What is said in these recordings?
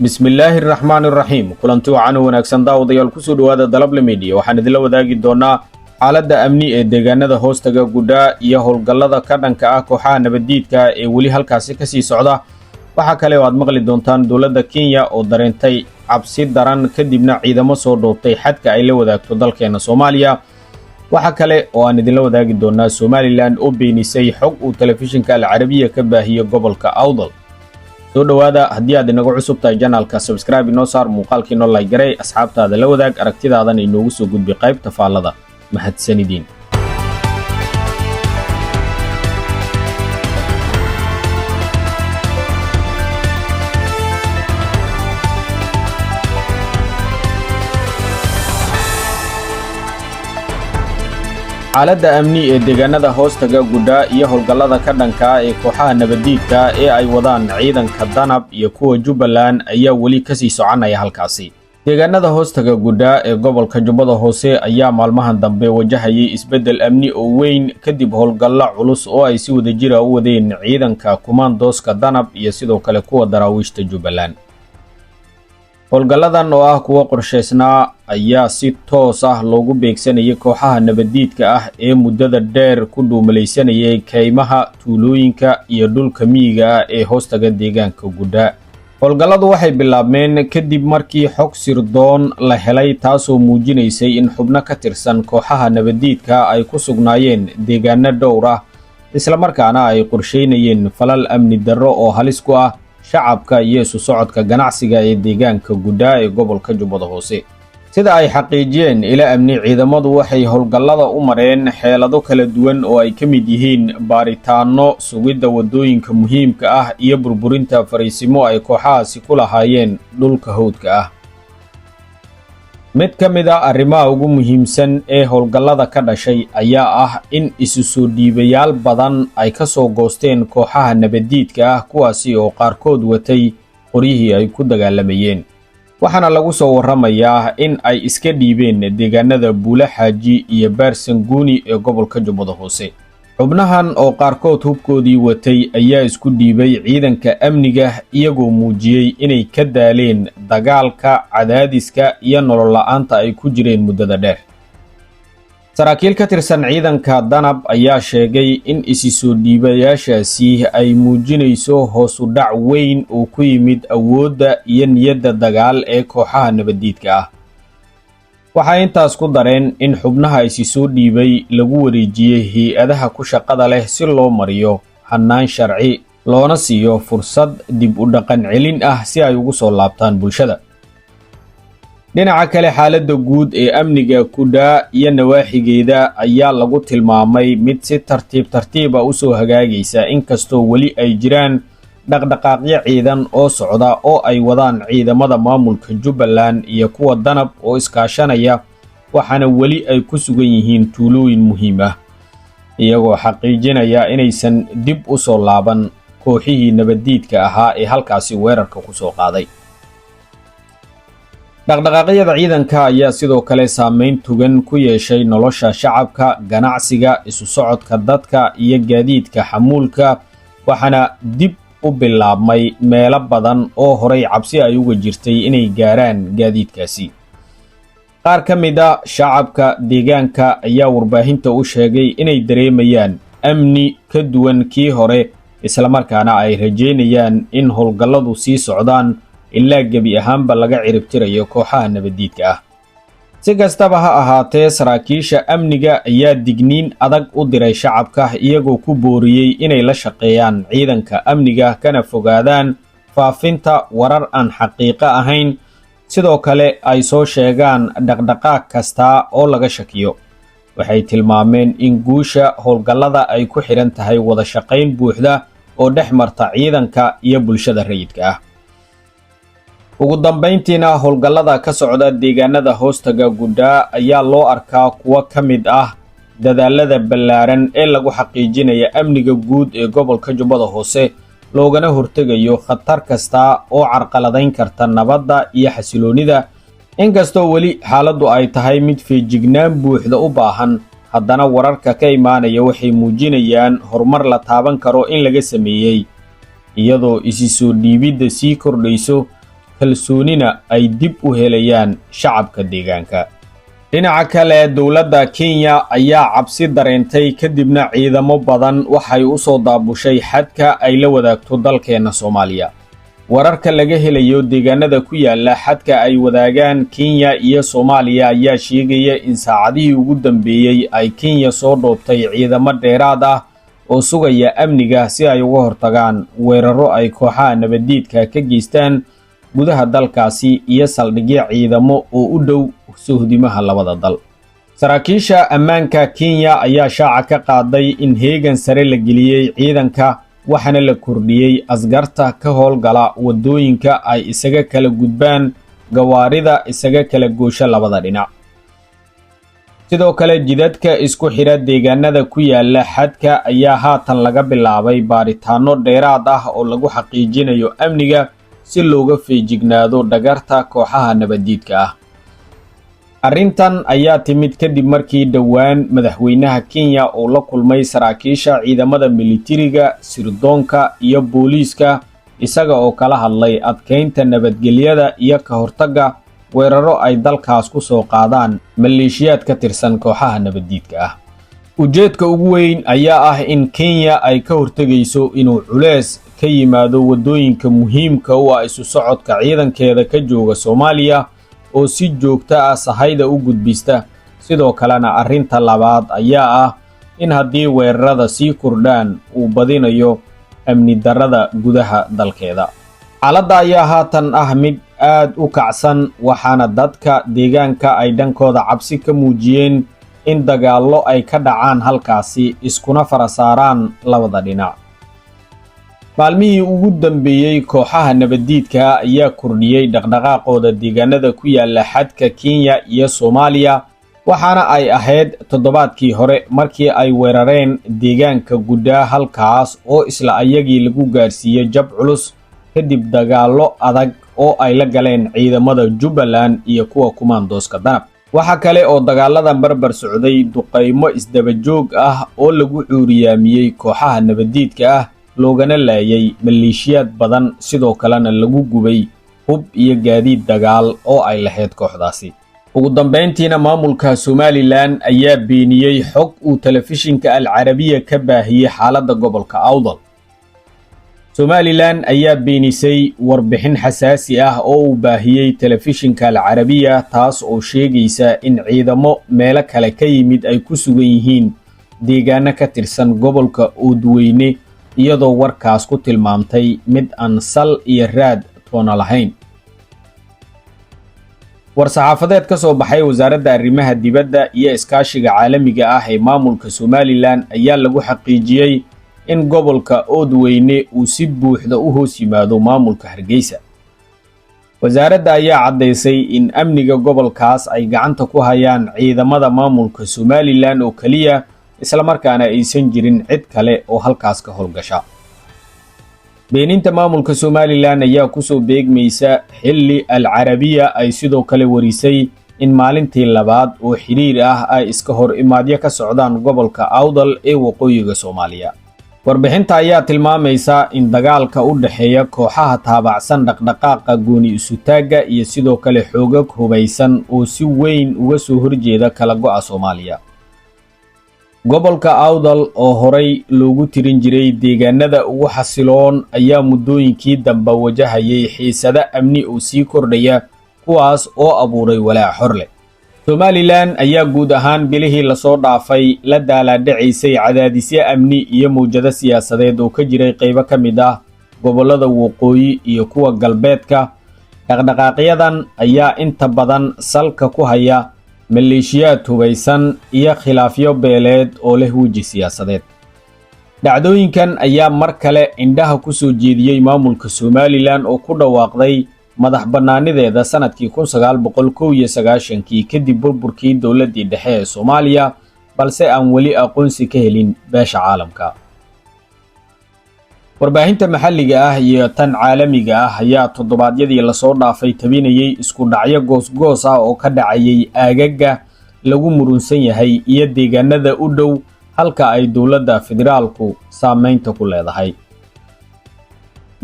bismillaahi raxmaani raxiim kulanti wacan wanaagsan daawadayaal kusoo dhawaada Dalable Media waxaan idinla wadaagi doonaa xaaladda amni ee deegaanada hoostaga gudhaa iyo howlgallada ka dhanka ah kooxaha nabaddiidka ee weli halkaasi ka sii socda. waxa kale oo aad maqli doontaan dowladda Kenya oo dareentay cabsi daran kadibna ciidamo soo dhoobtay xadka ay la wadaagto dalkeena Soomaaliya. waxa kale oo aan idinla wadaagi doonaa Somaliland oo beenisay xog uu telefishinka Al Arabiya ka baahiyo gobolka Awdal. soo dhawaada haddii aad inagu cusub tahay channelka subscribe inoo saar muuqaalkiina like garay asxaabtaada la wadaag aragtidaadana inoogu soo gudbi qaybta faallada. mahadsanidin. xaaladda amni ee deegaanada hoostaga gudhaa iyo howlgallada ka dhanka ah ee kooxaha nabaddiidka ee ay wadaan ciidanka danab iyo kuwa Jubbaland ayaa weli ka sii soconaya halkaasi. deegaanada hoostaga gudhaa ee gobolka Jubbada Hoose ayaa maalmahan dambe wajahayay isbeddel amni oo weyn kadib howlgallo culus oo ay si wadajir ah u wadeen ciidanka kumaandooska danab iyo sidoo kale kuwa daraawiishta Jubbaland. howlgalladan oo ah kuwa qorshaysnaa ayaa si toos ah loogu beegsanayay kooxaha nabaddiidka ah ee muddada dheer ku dhuumalaysanayay kaymaha tuulooyinka iyo dhulka miyiga ah ee hoostaga deegaanka gudhaa. howlgalladu waxay bilaabmeen kadib markii xog sirdoon la helay taasoo muujinaysay in xubno ka tirsan kooxaha nabaddiidka ay ku sugnaayeen deegaano dhowr ah isla markaana ay qorsheynayeen falal amni darro oo halis ku ah shacabka iyo isu socodka ganacsiga ee deegaanka gudhaa ee gobolka Jubbada Hoose. sida ay xaqiijiyeen ila amni ciidamadu waxay howlgallada u mareen xeelado kala duwan oo ay ka mid yihiin baaritaano sugidda wadooyinka muhiimka ah iyo burburinta fariisimo ay kooxahaasi ku lahaayeen dhulka hawdka ah. mid ka mid ah arrimaha ugu muhiimsan ee howlgallada ka dhashay ayaa ah in isu soo dhiibayaal badan ay ka soo goosteen kooxaha nabaddiidka ah kuwaasi oo qaarkood watay qoryihii ay ku dagaalamayeen. waxaana lagu soo warramayaa in ay iska dhiibeen deegaanada Buula Xaaji iyo Baarsanguuni ee gobolka Jubbada Hoose. xubnahan oo qaarkood hubkoodii watay ayaa isku dhiibay ciidanka amniga iyagoo muujiyey inay ka daaleen dagaalka, cadaadiska iyo nolol la'aanta ay ku jireen muddada dheer. saraakiil ka tirsan ciidanka danab ayaa sheegay in isi soo dhiibayaashaasi ay muujinayso hoos u dhac weyn oo ku yimid awoodda iyo niyadda dagaal ee kooxaha nabaddiidka ah. waxay intaas ku dareen in xubnaha isi soo dhiibay lagu wareejiyey hay-adaha ku shaqada leh si loo mariyo hannaan sharci loona siiyo fursad dib u dhaqan celin ah si ay ugu soo laabtaan bulshada. dhinaca kale xaaladda guud ee amniga gudhaa iyo nawaaxigeeda ayaa lagu tilmaamay mid si tartiib tartiiba u soo hagaagaysa inkastoo weli ay jiraan dhaqdhaqaaqyo ciidan oo socda oo ay wadaan ciidamada maamulka Jubbaland iyo kuwa danab oo iskaashanaya waxaana weli ay ku sugan yihiin tuulooyin muhiim ah iyagoo xaqiijinaya inaysan dib u soo laaban kooxihii nabaddiidka ahaa ee halkaasi weerarka ku soo qaaday. dhaqdhaqaaqyada ciidanka ayaa sidoo kale saameyn togan ku yeeshay nolosha shacabka, ganacsiga, isu socodka dadka iyo gaadiidka xamuulka waxaana dib u bilaabmay meelo badan oo horay cabsi ay uga jirtay inay gaaraan gaadiidkaasi. qaar ka mid ah shacabka deegaanka ayaa warbaahinta u sheegay inay dareemayaan amni ka duwan kii hore isla markaana ay rajeynayaan in howlgalladu sii socdaan ilaa gebi ahaanba laga ciribtirayo kooxaha nabaddiidka ah. si kastaba ha ahaatee saraakiisha amniga ayaa digniin adag u diray shacabka iyagoo ku booriyey inay la shaqeeyaan ciidanka amniga kana fogaadaan faafinta warar aan xaqiiqo ahayn sidoo kale ay soo sheegaan dhaqdhaqaaq kasta oo laga shakiyo. waxay tilmaameen in guusha howlgallada ay ku xidhan tahay wada shaqayn buuxda oo dhex marta ciidanka iyo bulshada rayidka ah. ugu dambayntiina howlgallada ka socda deegaanada hoostaga gudhaa ayaa loo arkaa kuwa ka mid ah dadaalada ballaaran ee lagu xaqiijinaya amniga guud ee gobolka Jubbada Hoose loogana hortegayo khatar kasta oo carqaladayn karta nabadda iyo xasiloonida. inkastoo weli xaaladdu ay tahay mid feejignaan buuxda u baahan haddana wararka ka imaanaya waxay muujinayaan horumar la taaban karo in laga sameeyey iyadoo isi soo dhiibidda sii kordhayso kalsoonina ay dib u helayaan shacabka deegaanka. dhinaca kale dowladda Kenya ayaa cabsi dareentay kadibna ciidamo badan waxay u soo daabushay xadka ay la wadaagto dalkeena Soomaaliya. wararka laga helayo deegaanada ku yaala xadka ay wadaagaan Kenya iyo Soomaaliya ayaa sheegaya in saacadihii ugu dambeeyay ay Kenya soo dhoobtay ciidamo dheeraad ah oo sugaya amniga si ay uga hortagaan weeraro ay kooxaha nabadiidka ka geystaan gudaha dalkaasi iyo saldhigyo ciidamo oo u dhow suhdimaha labada dal. saraakiisha ammaanka Kenya ayaa shaaca ka qaaday in heegan sare la geliyay ciidanka waxaana la kordhiyay askarta ka howlgala wadooyinka ay isaga kala gudbaan gawaarida isaga kala goosha labada dhinac. sidoo kale jidadka isku xidha deegaanada ku yaala xadka ayaa haatan laga bilaabay baaritaano dheeraad ah oo lagu xaqiijinayo amniga si looga feejignaado dhagarta kooxaha nabadiidka ah. arrintan ayaa timid kadib markii dhowaan madaxweynaha Kenya oo la kulmay saraakiisha ciidamada militariga, sirdoonka iyo booliiska isaga oo kala hadlay adkeynta nabadgelyada iyo ka hortagga weeraro ay dalkaas ku soo qaadaan maleeshiyaad ka tirsan kooxaha nabadiidka ah. ujeedka ugu weyn ayaa ah in Kenya ay ka hortagayso inuu culeys ka yimaado wadooyinka muhiimka u ah isu socodka ciidankeeda ka jooga Soomaaliya oo si joogto ah sahayda u gudbista. sidoo kalena arrinta labaad ayaa ah in haddii weerarada sii kordhaan uu badinayo amni darrada gudaha dalkeeda. xaaladda ayaa haatan ah mid aad u kacsan waxaana dadka deegaanka ay dhankooda cabsi ka muujiyeen in dagaallo ay ka dhacaan halkaasi iskuna farasaaraan labada dhinac. maalmihii ugu dambeeyay kooxaha nabadiidka ayaa kordhiyay dhaqdhaqaaqooda deegaanada ku yaala xadka Kenya iyo Soomaaliya waxaana ay ahayd toddobaadkii hore markii ay weerareen deegaanka Guddaa halkaas oo isla ayagii lagu gaarsiiyay jab culus kadib dagaallo adag oo ay la galeen ciidamada Jubbaland iyo kuwa kumaandooska Danab. waxa kale oo dagaaladan barbar socday duqeymo isdaba joog ah oo lagu cuuriyaamiyey kooxaha nabadiidka ah loogana laayay maleeshiyaad badan sidoo kalena lagu gubay hub iyo gaadiid dagaal oo ay lahayd kooxdaasi. ugu dambeyntiina maamulka Somaliland ayaa beeniyay xog uu telefishinka Al Arabiya ka baahiyay xaaladda gobolka Awdal. Somaliland ayaa beenisay warbixin xasaasi ah oo uu baahiyay telefishinka Al Arabiya taas oo sheegaysa in ciidamo meelo kale ka yimid ay ku sugan yihiin deegaano ka tirsan gobolka Oodweyne iyadoo warkaas ku tilmaamtay mid aan sal iyo raad toona lahayn. war-saxaafadeed ka soo baxay wasaaradda arrimaha dibadda iyo iskaashiga caalamiga ah ee maamulka Somaliland ayaa lagu xaqiijiyay in gobolka Oodweyne uu si buuxda u hoos yimaado maamulka Hargeysa. wasaaradda ayaa caddaysay in amniga gobolkaas ay gacanta ku hayaan ciidamada maamulka Somaliland oo kaliya isla markaana aysan jirin cid kale oo halkaas ka howlgasha. beeninta maamulka Somaliland ayaa ku soo beegmaysa xilli Al Arabiya ay sidoo kale warisay in maalintii labaad oo xiriir ah ay iska hor imaadyo ka socdaan gobolka Awdal ee waqooyiga Soomaaliya. warbixinta ayaa tilmaamaysa in dagaalka u dhaxeeya kooxaha taabacsan dhaqdhaqaaqa gooni isu taagga iyo sidoo kale xoogag hubaysan oo si weyn uga soo horjeeda kala go'a Soomaaliya. gobolka Awdal oo horay loogu tirin jiray deegaanada ugu xasiloon ayaa muddooyinkii dambe wajahayay xiisado amni oo sii kordhaya kuwaas oo abuuray walaac hor leh. Somaliland ayaa guud ahaan bilihii la soo dhaafay la daalaadhacaysay cadaadisyo amni iyo mowjado siyaasadeed oo ka jiray qaybo ka mid ah gobollada waqooyi iyo kuwa galbeedka. dhaqdhaqaaqyadan ayaa inta badan salka ku haya maleeshiyaad hubaysan iyo khilaafyo beeleed oo leh weji siyaasadeed. dhacdooyinkan ayaa mar kale indhaha ku soo jeediyey maamulka Somaliland oo ku dhawaaqday madax bannaanideeda sanadkii 1991 kadib burburkii dowladdii dhexe ee Soomaaliya balse aan weli aqoonsi ka helin beesha caalamka. warbaahinta maxalliga ah iyo tan caalamiga ah ayaa toddobaadyadii la soo dhaafay tabinayay isku dhacyo goosgoos ah oo ka dhacayay aagaga lagu murunsan yahay iyo deegaanada u dhow halka ay dowladda federaalku saameynta ku leedahay.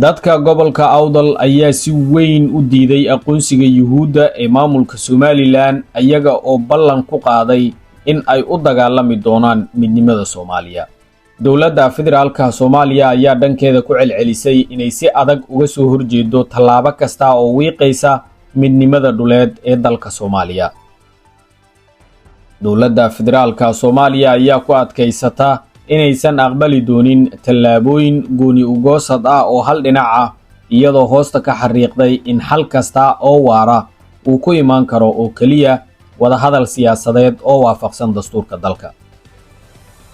dadka gobolka Awdal ayaa si weyn u diiday aqoonsiga Yuhuudda ee maamulka Somaliland ayaga oo ballan ku qaaday in ay u dagaalami doonaan midnimada Soomaaliya. dowladda federaalka Soomaaliya ayaa dhankeeda ku celcelisay inay si adag uga soo horjeedo tallaabo kasta oo wiiqaysa midnimada dhuleed ee dalka Soomaaliya. dowladda federaalka Soomaaliya ayaa ku adkaysata inaysan aqbali doonin tallaabooyin gooni u goosad ah oo hal dhinac ah, iyadoo hoosta ka xariiqday in xal kasta oo waara uu ku imaan karo oo kaliya wada hadal siyaasadeed oo waafaqsan dastuurka dalka.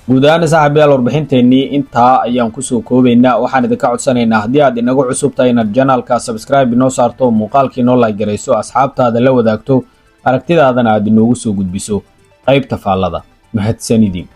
guud ahaan saaxiibayaal warbixinteennii intaa ayaan kusoo koobaynaa. waxaan idinka codsanaynaa haddii aad inagu cusub tahay inaad janaalka subscribe inoo saarto, muuqaalkii noo like garayso, asxaabtaada la wadaagto, aragtidaadana aad inoogu soo gudbiso qaybta faallada. mahadsanidin.